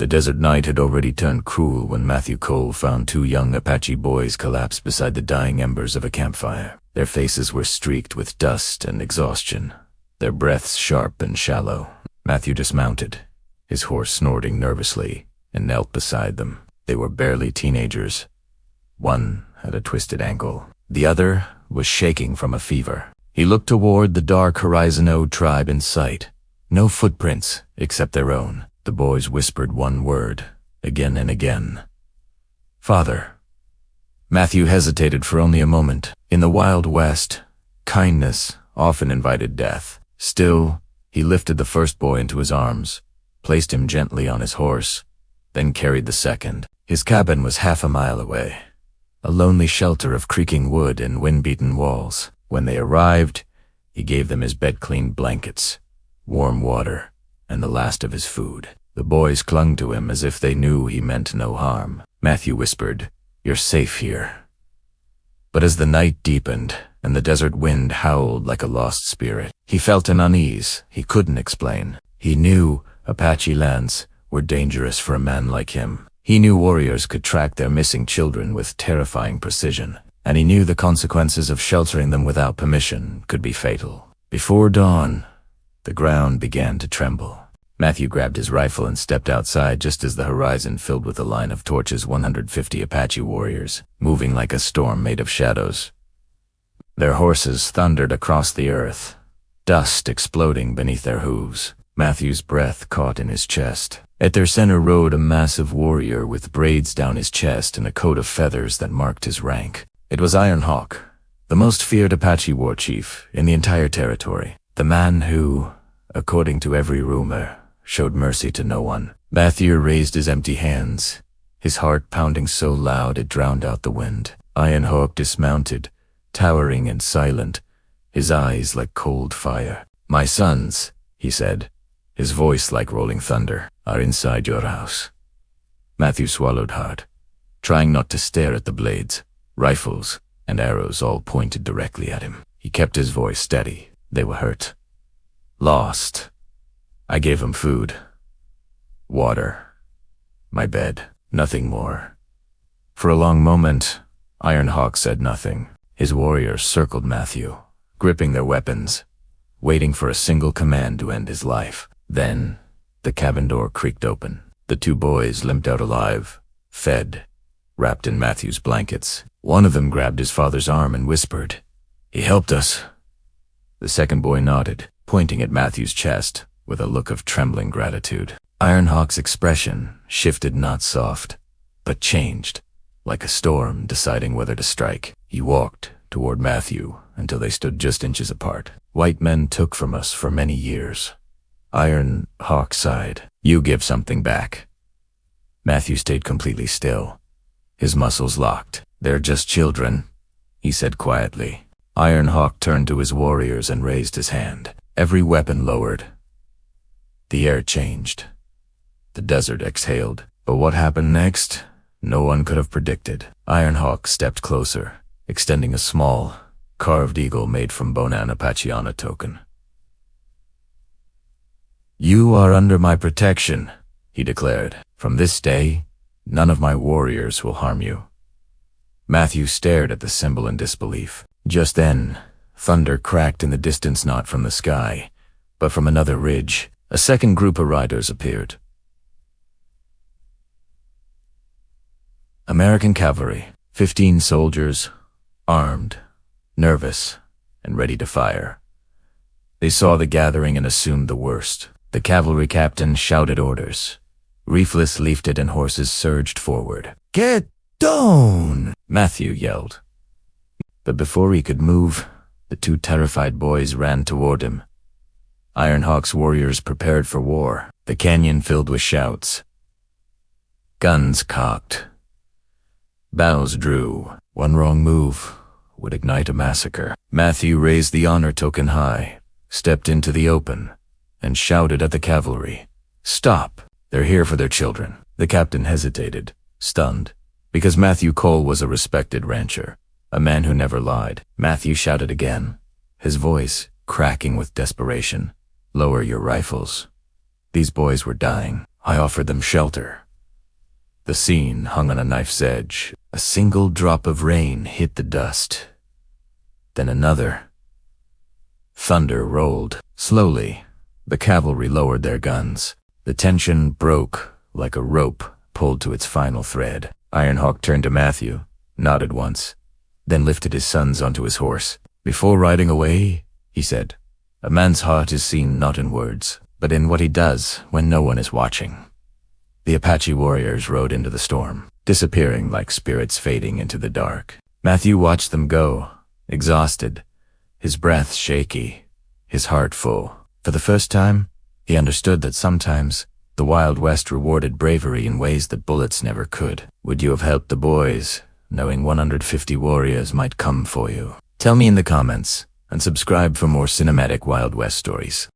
desert night had already turned cruel when Matthew Cole found two young Apache boys collapsed beside the dying embers of a campfire. Their faces were streaked with dust and exhaustion, their breaths sharp and shallow. Matthew dismounted, his horse snorting nervously, and knelt beside them. They were barely teenagers. One had a twisted ankle. The other was shaking from a fever. He looked toward the dark horizon-owed tribe in sight. No footprints except their own. The boys whispered one word, again and again. "Father." Matthew hesitated for only a moment. In the Wild West, kindness often invited death. Still, he lifted the first boy into his arms, placed him gently on his horse, then carried the second. His cabin was half a mile away, a lonely shelter of creaking wood and wind-beaten walls. When they arrived, he gave them his bed-cleaned blankets, warm water, and the last of his food. The boys clung to him as if they knew he meant no harm. Matthew whispered, "You're safe here." But as the night deepened and the desert wind howled like a lost spirit, he felt an unease he couldn't explain. He knew Apache lands were dangerous for a man like him. He knew warriors could track their missing children with terrifying precision, and he knew the consequences of sheltering them without permission could be fatal. Before dawn, the ground began to tremble. Matthew grabbed his rifle and stepped outside just as the horizon filled with a line of torches. 150 Apache warriors, moving like a storm made of shadows. Their horses thundered across the earth, dust exploding beneath their hooves. Matthew's breath caught in his chest. At their center rode a massive warrior with braids down his chest and a coat of feathers that marked his rank. It was Iron Hawk, the most feared Apache war chief in the entire territory. The man who, according to every rumor, showed mercy to no one. Matthew raised his empty hands, his heart pounding so loud it drowned out the wind. Iron Hawk dismounted, towering and silent, his eyes like cold fire. "My sons," he said, his voice like rolling thunder, "are inside your house." Matthew swallowed hard, trying not to stare at the blades. Rifles and arrows all pointed directly at him. He kept his voice steady. They were hurt, lost. I gave them food, water, my bed, nothing more. For a long moment, Iron Hawk said nothing. His warriors circled Matthew, gripping their weapons, waiting for a single command to end his life. Then, the cabin door creaked open. The two boys limped out alive, fed, wrapped in Matthew's blankets. One of them grabbed his father's arm and whispered, "He helped us." The second boy nodded, pointing at Matthew's chest with a look of trembling gratitude. Iron Hawk's expression shifted, not soft, but changed, like a storm deciding whether to strike. He walked toward Matthew until they stood just inches apart. "White men took from us for many years." Iron Hawk sighed. "You give something back." Matthew stayed completely still, his muscles locked. "They're just children," he said quietly. Iron Hawk turned to his warriors and raised his hand. Every weapon lowered. The air changed. The desert exhaled. But what happened next, no one could have predicted. Iron Hawk stepped closer, extending a small, carved eagle made from Bonan Apacheana token. "You are under my protection," he declared. "From this day, none of my warriors will harm you." Matthew stared at the symbol in disbelief. Just then, thunder cracked in the distance, not from the sky, but from another ridge. A second group of riders appeared. American cavalry, 15 soldiers, armed, nervous, and ready to fire. They saw the gathering and assumed the worst. The cavalry captain shouted orders. Rifles lifted and horses surged forward. "Get down!" Matthew yelled. But before he could move, the two terrified boys ran toward him. Iron Hawk's warriors prepared for war, the canyon filled with shouts. Guns cocked. Bows drew. One wrong move would ignite a massacre. Matthew raised the honor token high, stepped into the open, and shouted at the cavalry, "Stop! They're here for their children." The captain hesitated, stunned, because Matthew Cole was a respected rancher, a man who never lied. Matthew shouted again, his voice cracking with desperation. "Lower your rifles." These boys were dying. I offered them shelter. The scene hung on a knife's edge. A single drop of rain hit the dust. Then another. Thunder rolled. Slowly, the cavalry lowered their guns. The tension broke like a rope pulled to its final thread. Ironhawk turned to Matthew, nodded once, then lifted his sons onto his horse. Before riding away, he said, "A man's heart is seen not in words, but in what he does when no one is watching." The Apache warriors rode into the storm, disappearing like spirits fading into the dark. Matthew watched them go, exhausted, his breath shaky, his heart full. For the first time, he understood that sometimes the Wild West rewarded bravery in ways that bullets never could. Would you have helped the boys, knowing 150 warriors might come for you? Tell me in the comments, and subscribe for more cinematic Wild West stories.